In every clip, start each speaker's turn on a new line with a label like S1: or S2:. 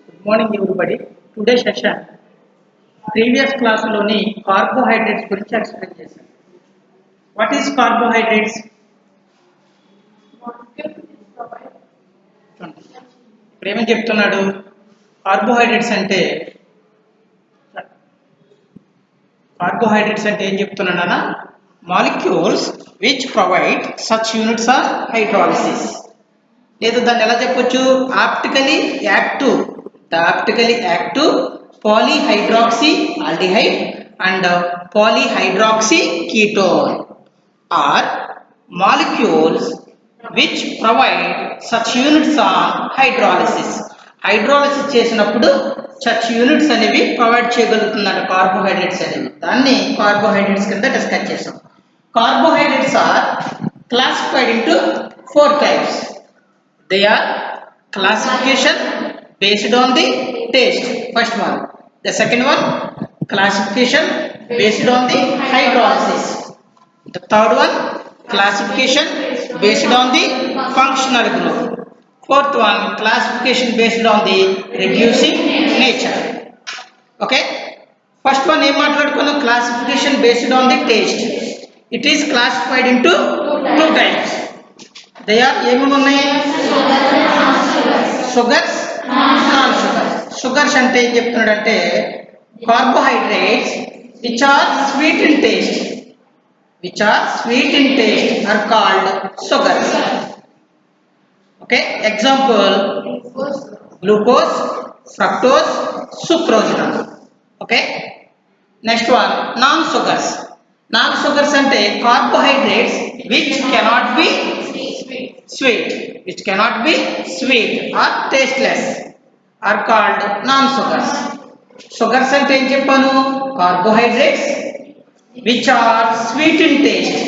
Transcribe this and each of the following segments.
S1: Good morning, everybody. Today's session, previous class లోని carbohydrates గురించి explain చేశాను. What is carbohydrates? ఇప్పుడు ఏమని చెప్తున్నాడు? కార్బోహైడ్రేట్స్ అంటే ఏం చెప్తున్నాడన్నా? Molecules which provide such units or hydrolysis. లేదా దాన్ని ఎలా చెప్పొచ్చు? Optically active polyhydroxy aldehyde and polyhydroxy ketone are molecules which provide such units on hydrolysis. Hydrolysis చేసినప్పుడు such units అనేవి ప్రొవైడ్ చేయగలుగుతున్నారు కార్బోహైడ్రేట్స్ అనేవి. దాన్ని కార్బోహైడ్రేట్స్ కింద డిస్కస్ చేసాం. Carbohydrates are classified into 4 types. They are classification based on the taste, first one. The second one, classification based on the hydrolysis. The third one, classification based on the functional group. Fourth one, classification based on the reducing nature. Okay, first one em maatladukunnam, classification based on the taste. It is classified into 2 types. They are ఏమేమి ఉన్నాయి? Sugars, non sugars. Sugars అంటే ఏం చెప్తున్నాడంటే carbohydrates which are sweet in taste are called sugars. Okay, example glucose, fructose, sucrose. Okay, next one non sugars అంటే carbohydrates which cannot be sweet or tasteless are called non-sugars. Sugars అంటే ఏం చెప్పాను? Carbohydrates which are sweet in taste.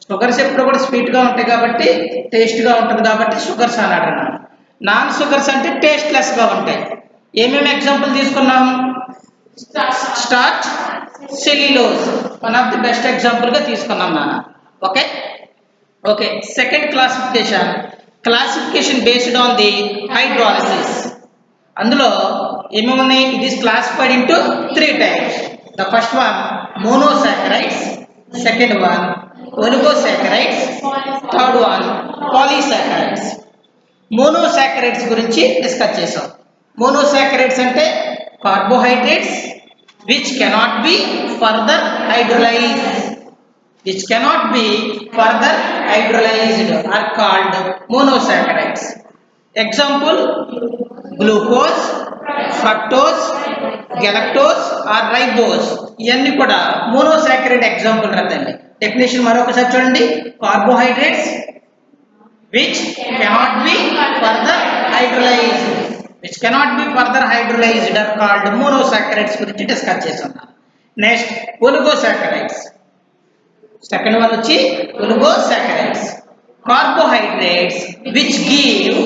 S1: Sugars ఎప్పుడు కూడా sweet గా ఉంటాయి కాబట్టి, taste గా ఉంటుంది కాబట్టి షుగర్స్ అన్నాడు. నాన్ షుగర్స్ అంటే టేస్ట్లెస్ గా ఉంటాయి. ఏమేమి ఎగ్జాంపుల్ తీసుకున్నాం? Starch, cellulose one of the best example గా తీసుకున్నాం నాన్న. Okay, second classification based on the hydrolysis. అందులో ఏమేమి ఉన్నాయి? It is classified into 3 types. The first one monosaccharides, second one oligosaccharides, third one polysaccharides. Monosaccharides గురించి discuss చేసాం. Monosaccharides అంటే carbohydrates which cannot be further hydrolyzed are called monosaccharides. Example, glucose, fructose, galactose or ribose. ఇవన్నీ కూడా monosaccharide example రాదండి. Definition మరొకసారి చూడండి. Carbohydrates which cannot be further hydrolyzed are called monosaccharides గురించి discuss చేసాం. Next oligosaccharides. సెకండ్ వన్ వచ్చి oligosaccharides. Carbohydrates which give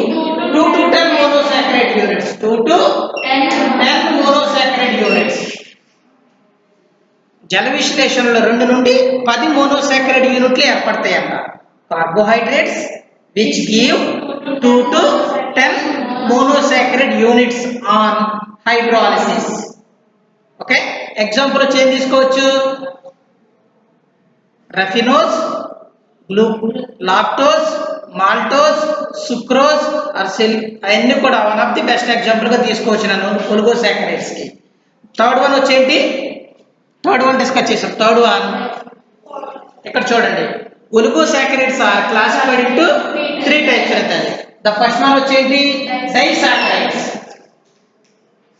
S1: 2 to 10 monosaccharide units. 2 to 10 monosaccharide units. జల విశ్లేషణలో 2 నుండి 10 మోనోసాకరైడ్ యూనిట్లు ఏర్పడతాయంట. Carbohydrates which give 2 to 10 monosaccharide units on hydrolysis. Okay, example వచ్చి ఏం తీసుకోవచ్చు? Raffinose, lactose, maltose, sucrose are అవన్నీ కూడా one of the best example గా తీసుకోవచ్చు నన్ను ఒలిగోసాకరైడ్స్ కి. థర్డ్ వన్ వచ్చేంటి? థర్డ్ వన్ డిస్కస్ చేసాం. థర్డ్ వన్ ఇక్కడ చూడండి. Oligosaccharides are classified into 3 types అవుతుంది. ద ఫస్ట్ వన్ వచ్చేంటి? Disaccharides,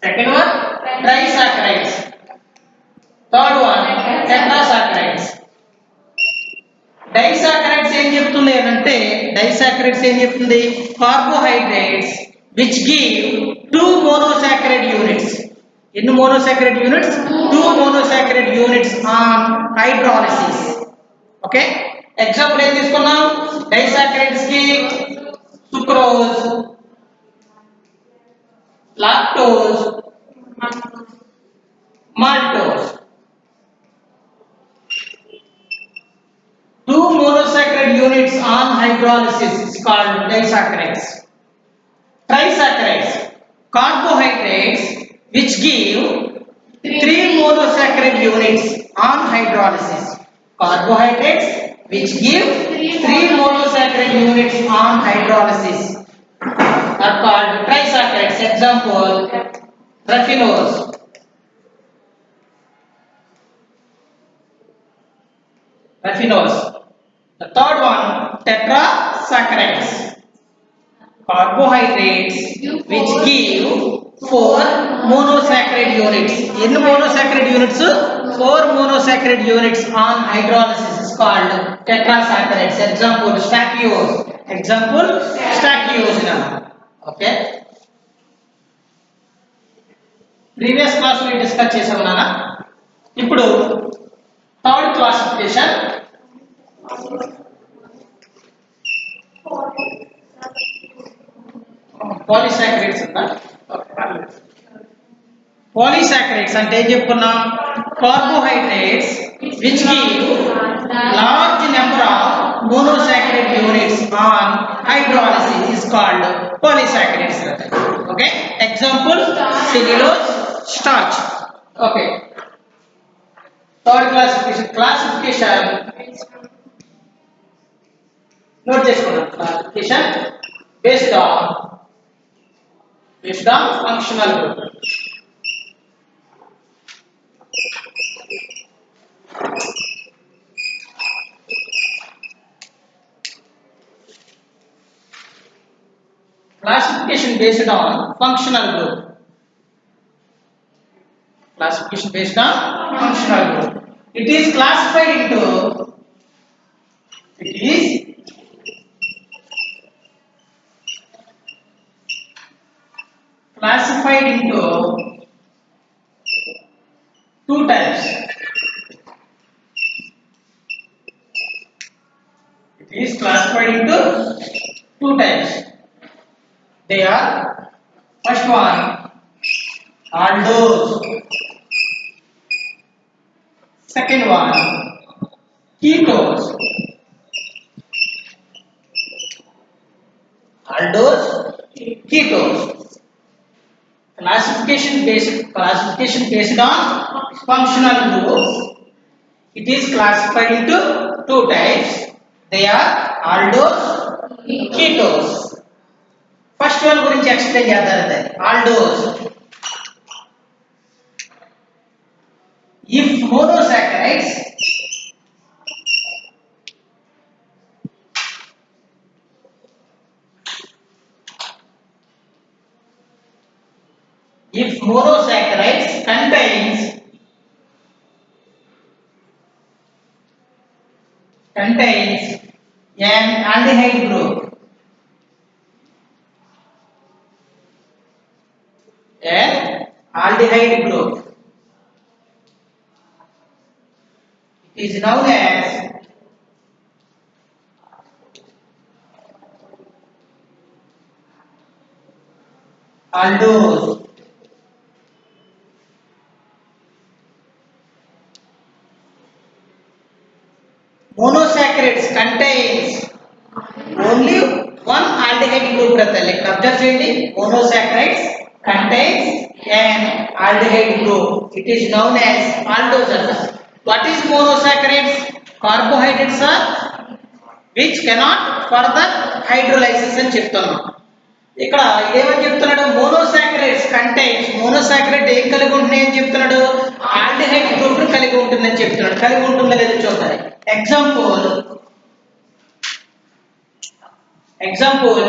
S1: second one trisaccharides, third one tetrasaccharides. Disaccharides ఏం చెప్తుంది అంటే carbohydrates which give 2 monosaccharide units. ఎన్ని monosaccharide units? 2 monosaccharide units on hydrolysis. Okay, example ఏం తీసుకున్నాం? డైసాకరైడ్స్ కి sucrose, lactose, maltose. 2 monosaccharide units on hydrolysis is called disaccharides. Trisaccharides. carbohydrates which give 3 monosaccharide units on hydrolysis. Carbohydrates which give 3 monosaccharide units on hydrolysis are called trisaccharides. Example, raffinose. Raffinose. The third one, tetrasaccharides. Carbohydrates which give 4 monosaccharide units. In monosaccharide units, 4 monosaccharide units on hydrolysis is called tetrasaccharides. Example, stachyose. Example, stachyose. Okay. Previous class we discuss చేసాం నాన్న. ఇప్పుడు third classification polysaccharides ఉందా? Polysaccharides అంటే ఏం చెప్పుకున్నాం? Carbohydrates which give large number of monosaccharide units on hydrolysis is called polysaccharides. Okay. Example, cellulose, starch. Okay. Third classification note చేసుకున్నాం. Classification based on functional group. Classification based on functional group. Classification based on functional group. It is classified into two types. It is classified into two types. They are, first one, aldose. Second one, ketose. Aldose, ketose. Classification based on functional groups. It is classified into two types. They are aldose, ketose. First one గురించి explain చేద్దాం. Aldose. If monosaccharides contains an aldehyde group, it is known as aldose. Monosaccharides contains only one aldehyde group. Observe cheyandi. Monosaccharides contains an aldehyde group. It is known as aldose. What is monosaccharides? Carbohydrates are which cannot further hydrolysis అని చెప్తున్నాం. ఇక్కడ ఏమని చెప్తున్నాడు? Monosaccharides contains, monosaccharide ఏం కలిగి ఉంటుంది అని చెప్తున్నాడు? ఆల్డిహైడ్ గ్రూప్ ను కలిగి ఉంటుందని చెప్తున్నాడు. కలిగి ఉంటుందో లేదో చూద్దాం. ఎగ్జాంపుల్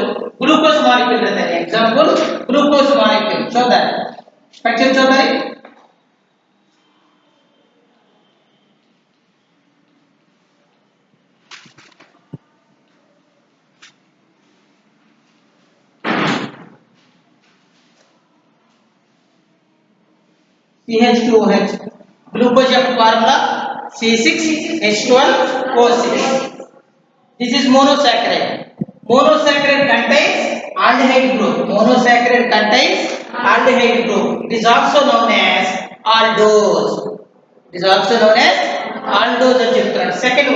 S1: గ్లూకోజ్ మాలిక్యూల్ అంటే ఎగ్జాంపుల్ గ్లూకోజ్ మాలిక్యూల్ చూద్దాం. స్ట్రక్చర్ చూద్దాం. CH2OH. Glucose యొక్క formula C6H12O6. This is monosaccharide. Monosaccharide contains aldehyde group. Monosaccharide contains aldehyde group. It is also known as aldose. It is also known as aldose అని చెప్తారు. Second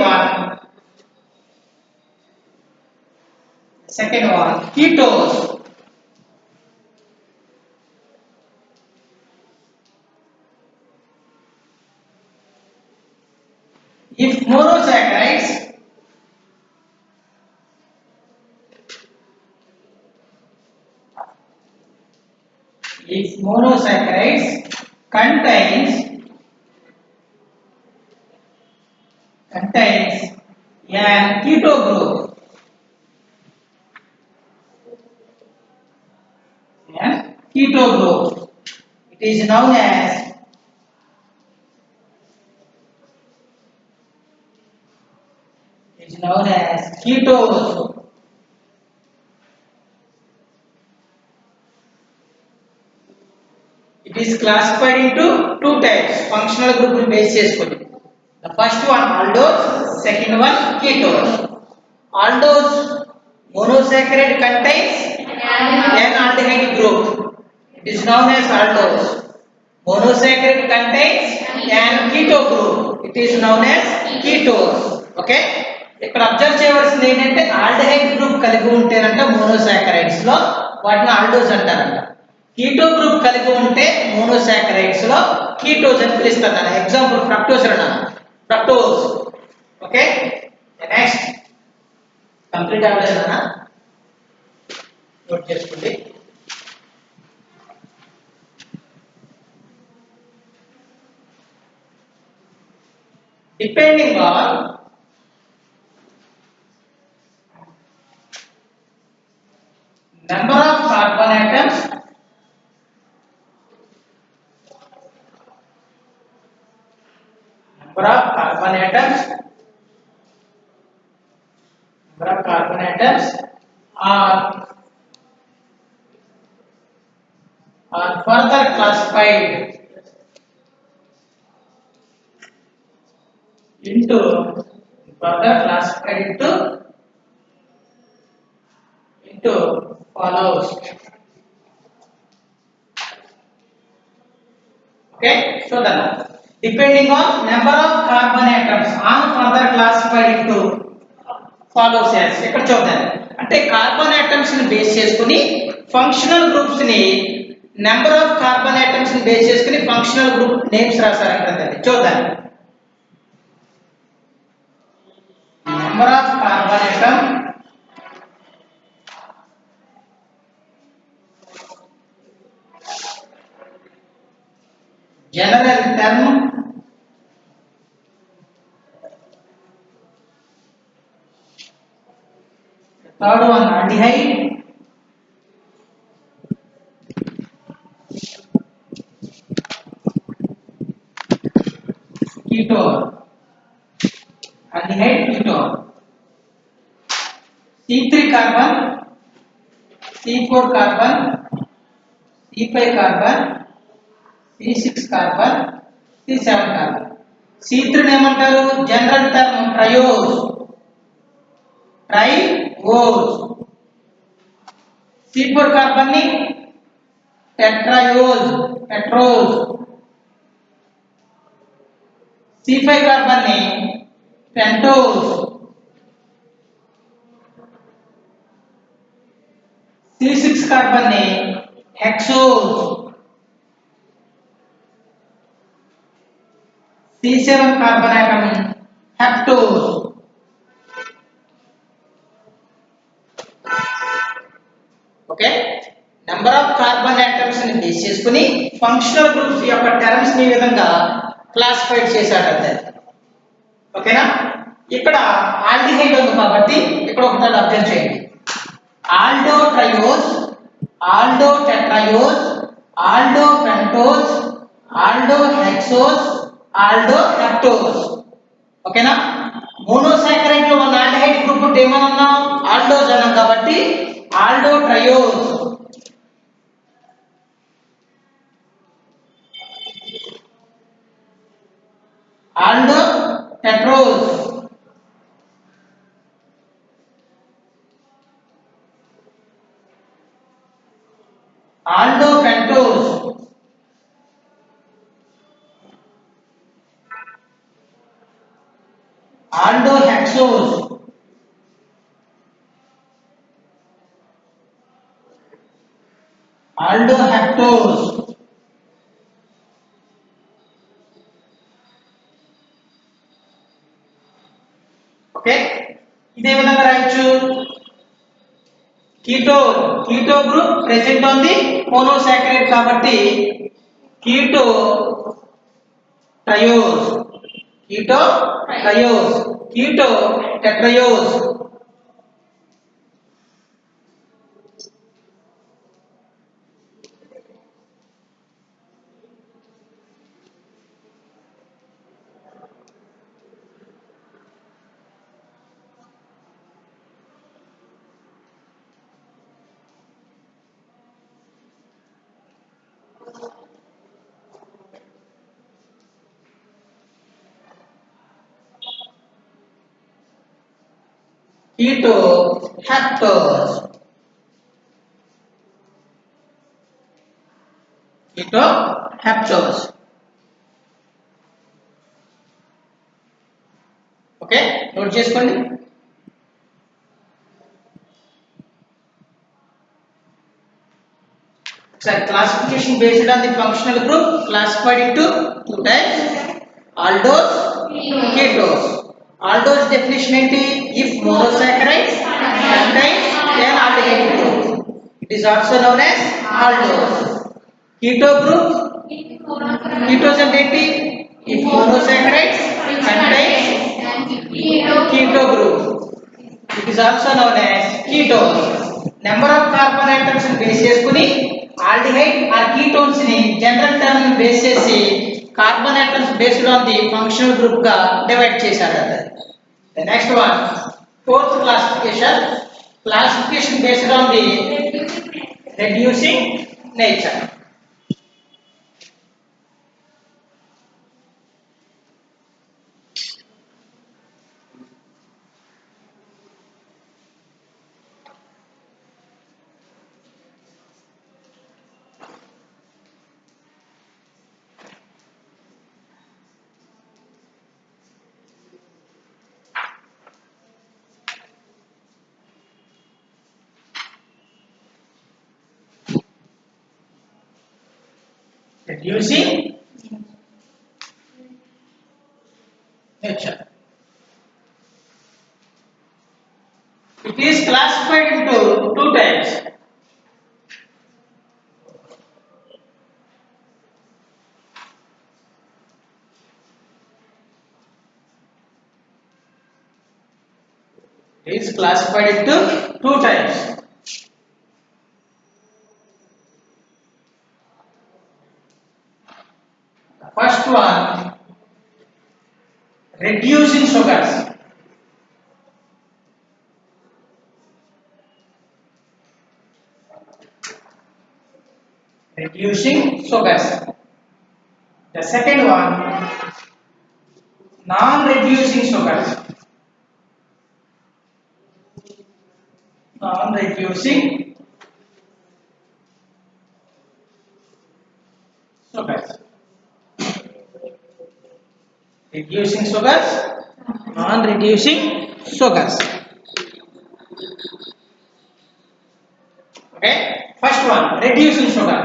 S1: one ketose. monosaccharides contains an keto group. An keto group. It is known as ketose. It is classified into two types. Functional group base cheskoni. The first one aldose, second one ketose. Aldose monosaccharide contains an aldehyde group. It is known as aldose. Monosaccharide contains an keto group. It is known as ketose. Okay? ఇక్కడ observe చేయవలసింది ఏంటంటే aldehyde group కలిగి ఉంటేనంట monosaccharides లో వాటిని aldose అంటారంట. Keto group కలిగి ఉంటే monosaccharides లో కీటోస్ అని పిలుస్తారు. ఎగ్జాంపుల్ ఫ్రక్టోస్ అన్నాను. ఫ్రక్టోస్. ఓకే? నెక్స్ట్ కంప్లీట్ అవ్వలేదన్నా నోట్ చేసుకోండి. Depending on number of carbon atoms, are further classified into follows. Okay, so then depending on number of carbon atoms are further classified into follows as. ఇక్కడ చూద్దాం. అంటే carbon atoms ని base చేసుకొని functional groups ని number of carbon atoms ని base చేసుకొని functional group names రాశారు అక్కడ. చూద్దాం. Number of carbon atom, general term, third one aldehyde, ketone, aldehyde, ketone. C3 carbon, C4 carbon, C5 carbon, C6 carbon, C7 carbon. C3 ఏమంటారు? General term triose. C4 carbon ని tetrose. C5 carbon ని pentose. C6 carbon ని hexoses. C7 carbon atom heptose. Okay, number of carbon atoms ని base చేసుకుని functional groups యొక్క terms ని ఈ విధంగా క్లాసిఫైడ్ చేశారంటే. ఓకేనా? ఇక్కడ ఆల్డిహైడ్ ఉంది కాబట్టి ఇక్కడ ఒకసారి అబ్జర్వ్ చేయండి. Aldo triose, aldo tetrose, aldo pentose, aldo hexose, aldo heptose. ఓకేనా? మోనోసాకరైడ్ లో ఉన్న ఆల్డిహైడ్ గ్రూప్ ఉంటే ఏమన్నాం? ఆల్డోస్ అన్నాం కాబట్టి aldo triose, aldo tetrose, aldo pentose, aldo hexose, aldo heptose, keto group present on the monosaccharide కాబట్టి keto triose, keto triose, keto tetraiose. Ketoheptose, ketoheptose. Okay, note చేసుకోండి. Sir, classification based on the functional group classified into two types: aldose, ketose. Aldose definition ఏంటి? If monosaccharides contains an aldehyde group, it is also known as aldose. Keto group, ketose అంటే ఏంటి? If monosaccharides contains keto group, it is also known as ketose. Number of carbon atoms base చేసుకుని aldehyde or ketones ని general term base చేసి carbon atoms based on the functional group గా divide చేశారు. The next one, fourth classification based on the reducing nature. Reducing nature. It is classified into two types. It is classified into two types. First one, reducing sugars. Reducing sugars. The second one, non-reducing sugars. Non-reducing sugars. Reducing sugars, non-reducing sugars. Okay, first one, reducing sugar.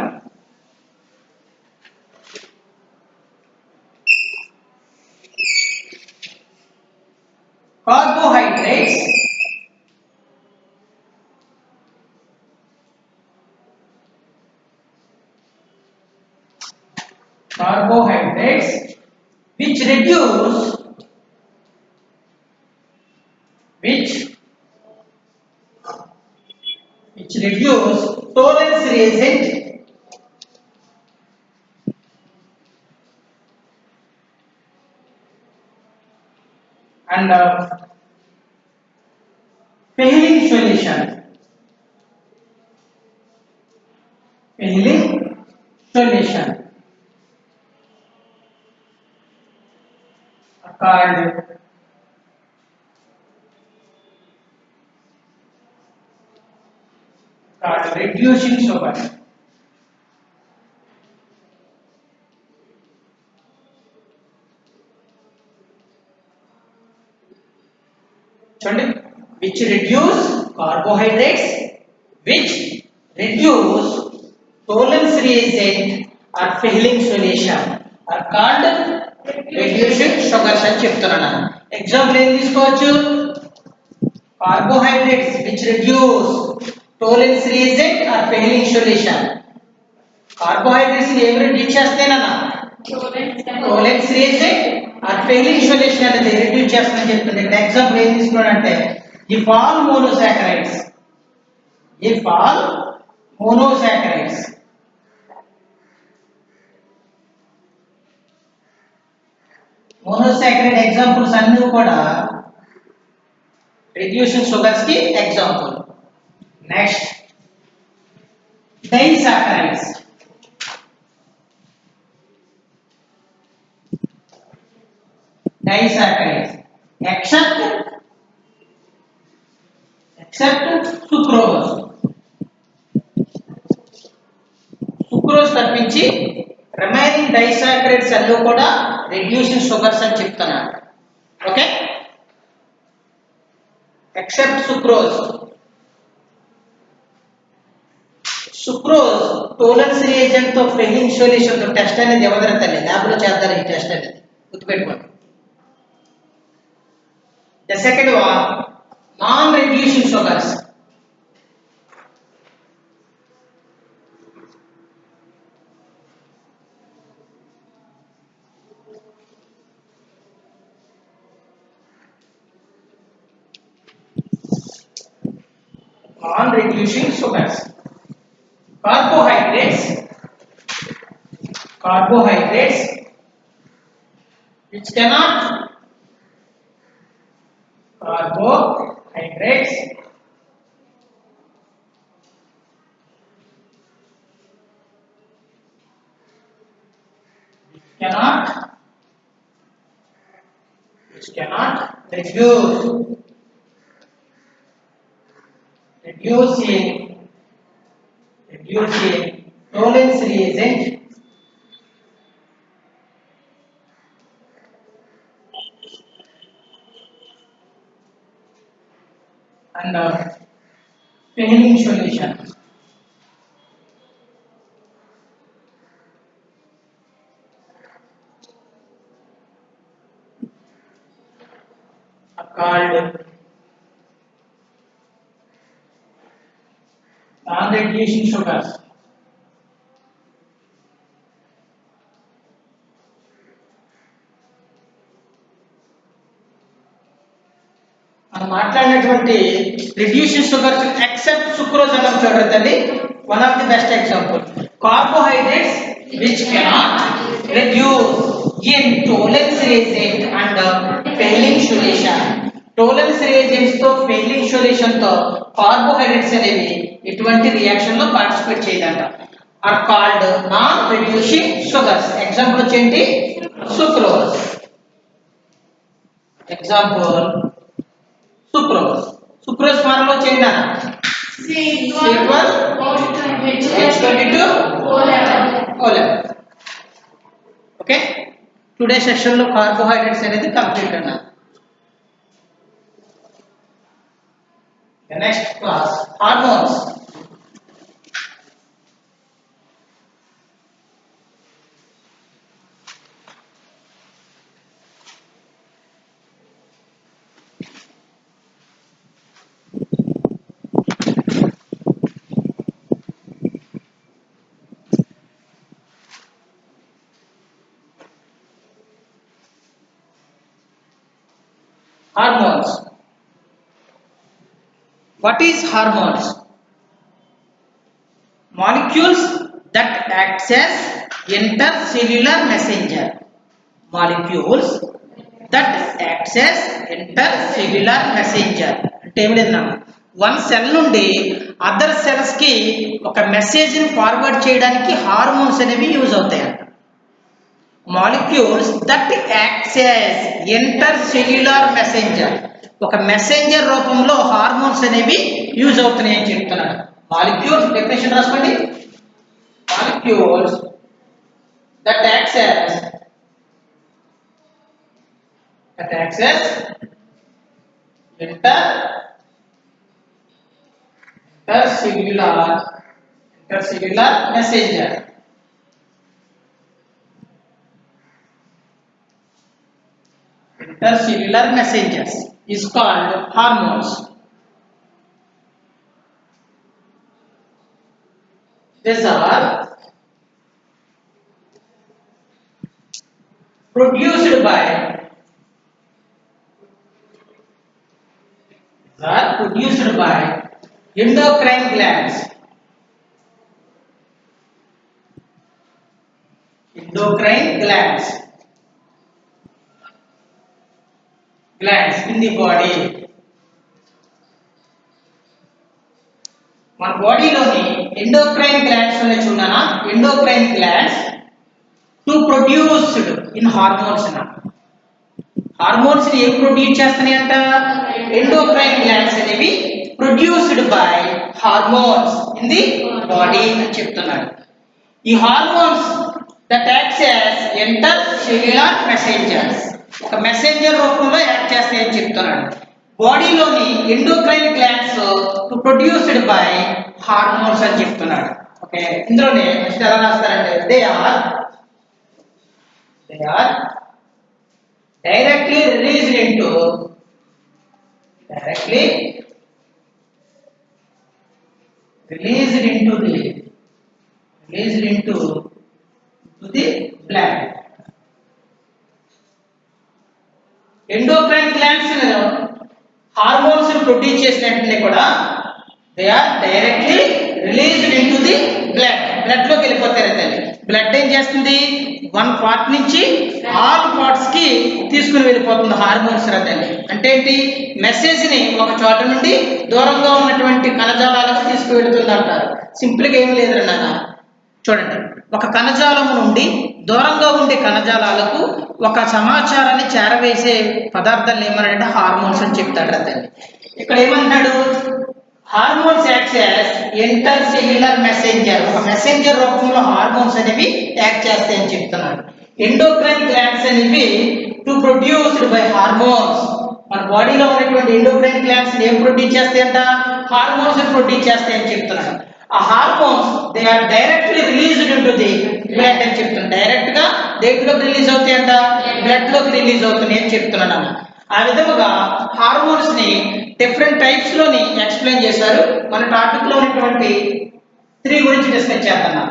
S1: Carbohydrates which reduce tolerance reagent and Fehling solution. Fehling solution called reducing sugar. Which reduce carbohydrates, which reduce tolerance reagent or Fehling solution are called reducing sugars అని చెప్తున్నాను. Example ఏం తీసుకోవచ్చు? Carbohydrates which reduce Tollens reagent or Fehling solution. Carbohydrates ఏమి reduce చేస్తాయన్నా? Tollens reagent or Fehling solution అనేది reduce చేస్తుందని చెప్తుంది. ఇక్కడ example ఏం తీసుకున్నాడంటే if all monosaccharides monosaccharide examples అన్ని కూడా reducing sugars ki example. Next, disaccharides. Except sucrose. Sucrose తప్పించి remaining disaccharides అన్ని కూడా reducing sugars అని చెప్తున్నాను. Okay, except sucrose. Tollens reagent తో Fehling solution తో టెస్ట్ అనేది ఎవరిదంటే ల్యాబ్ లో చేస్తారు. ఈ టెస్ట్ అనేది గుర్తుపెట్టుకోండి. The second one, non-reducing sugars. Non-reducing sugars. Carbohydrates which cannot reducing Tollens reagent and Fehling solution. Called non-reducing sugars. మనం మాట్లాడినటువంటి రిడ్యూసింగ్ షుగర్స్ ఎక్సెప్ట్ సుక్రోజ్ అన్నది చూడండి, one of the best example. Carbohydrates which cannot reduce in Tollens reagent and Fehling solution. Tollens reagents తో Fehling solution తో carbohydrates అనేవి ఎటువంటి reaction లో participate చేయదంట. Are called non reducing sugars. Example వచ్చేంటి sucrose. Example sucrose formula వచ్చేంటి C12H22 O11. Okay, today session లో carbohydrates అనేది కంప్లీట్ అన్నా. Next class hormones. Hormones. What is hormones? Molecules that acts as intercellular messenger. Molecules that acts as intercellular messenger. అంటే ఏమి లేదు, one cell నుండి other cells కి ఒక మెసేజ్ ని ఫార్వర్డ్ చేయడానికి హార్మోన్స్ అనేవి యూజ్ అవుతాయి. Molecules that acts as intercellular messenger. ఒక మెసెంజర్ రూపంలో హార్మోన్స్ అనేవి యూజ్ అవుతున్నాయి అని చెప్తున్నాడు. మాలిక్యూల్స్ డెఫినేషన్ రాసుకోండి. Molecules that acts as intercellular messenger. Intercellular messengers is called hormones. These are produced by endocrine glands. Endocrine glands in the body. మన బాడీలోని endocrine glands ఉన్నాయి చూడనా, endocrine glands to produced in hormones నా hormones ని ఏం produce చేస్తున్నాయి అంట, endocrine glands అనేవి produced by hormones in the body అని చెప్తున్నాడు. ఈ hormones that acts as intercellular messengers, ఒక మెసెంజర్ రూపంలో యాక్ట్ చేస్తాయని చెప్తున్నాడు. బాడీలోని endocrine glands produced by hormones అని చెప్తున్నాడు. ఓకే, ఇందులోనే నెక్స్ట్ ఎలా రాస్తారంటే they are directly released into the blood. Endocrine glands hormones produce చేసినట్లే కూడా they are directly released into the blood లోకి వెళ్ళిపోతారు. తల్లి బ్లడ్ ఏం చేస్తుంది, వన్ పార్ట్ నుంచి ఆల్ పార్ట్స్ కి తీసుకుని వెళ్ళిపోతుంది హార్మోన్స్ తల్లి. అంటే ఏంటి, మెసేజ్ ని ఒక చోట నుండి దూరంగా ఉన్నటువంటి కణజాలాలకు తీసుకువెళ్తుంది అంటారు. సింపుల్ గా ఏం లేదు నాన్న, చూడండి, ఒక కణజాలం నుండి దూరంగా ఉండే కణజాలాలకు ఒక సమాచారాన్ని చేరవేసే పదార్థాలు ఏమన్నాడంటే హార్మోన్స్ అని చెప్తాడు అతన్ని. ఇక్కడ ఏమంటాడు, hormones acts as inter cellular messenger, ఒక మెసెంజర్ రూపంలో హార్మోన్స్ అనేవి యాక్ట్ చేస్తాయని చెప్తున్నాడు. ఎండోక్రైన్ గ్లాండ్స్ అనేవి టు ప్రొడ్యూస్డ్ బై హార్మోన్స్, మన బాడీలో ఉన్నటువంటి ఎండోక్రైన్ గ్లాండ్స్ ఏం ప్రొడ్యూస్ చేస్తాయంట, హార్మోన్స్ ప్రొడ్యూస్ చేస్తాయని చెప్తున్నాడు. ఆ hormones they are directly released into the blood అని చెప్తున్నాడు. డైరెక్ట్ గా దేంట్లోకి రిలీజ్ అవుతాయంట, బ్లడ్ లోకి రిలీజ్ అవుతున్నాయి అని చెప్తున్నాడు. ఆ విధముగా హార్మోన్స్ ని డిఫరెంట్ టైప్స్ లోని ఎక్స్ప్లెయిన్ చేశారు. మన టాపిక్ లో ఉన్నటువంటి 3 గురించి డిస్కస్ చేద్దాం.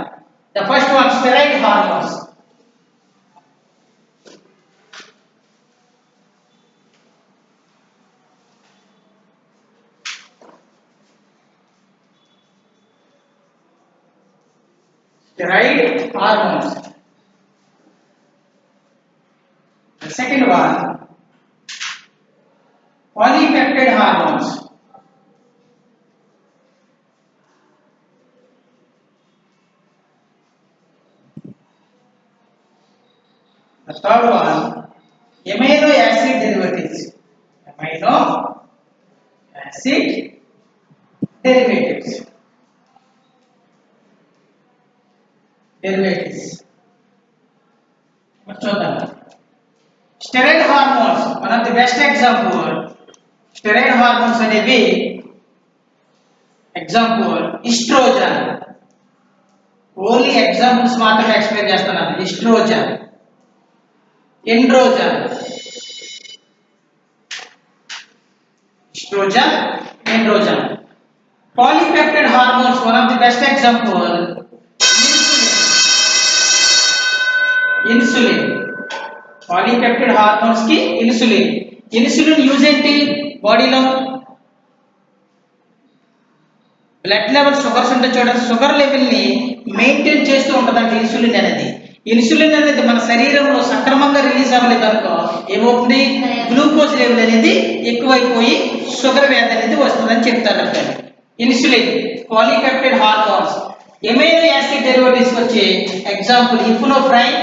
S1: The first one steroid hormones. Steroid hormones. The second one, polypeptide hormones. The third one, amino acid derivatives. Amino acid derivatives. Steroid hormones, one of the best example. Steroid hormones అనేవి example estrogen. Only examples మాత్రమే explain చేస్తున్నాను. Estrogen, androgen, Polypeptide hormones, one of the best example, insulin. Polypeptide hormones కి insulin. Insulin use ఏంటి, బాడీలో blood level sugars ఉంటే చూడండి, sugar level ని maintain చేస్తూ ఉంటుందంటే ఇన్సులిన్ అనేది. ఇన్సులిన్ అనేది మన శరీరంలో సక్రమంగా రిలీజ్ అవ్వలేదు అనుకో ఏమవుతుంది, గ్లూకోజ్ లెవెల్ అనేది ఎక్కువైపోయి షుగర్ వ్యాధి అనేది వస్తుందని చెప్తారు. Insulin, polypeptide hormones. Amino acid derivatives వచ్చి ఎగ్జాంపుల్ ఇఫ్నోఫ్రైన్,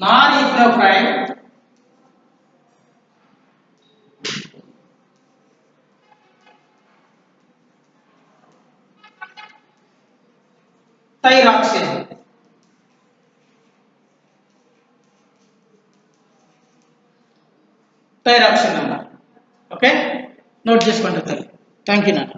S1: non-epinephrine, thyroxine. అన్నమాట. ఓకే, నోట్ చేసుకోండి. థ్యాంక్ యూ నాన్న.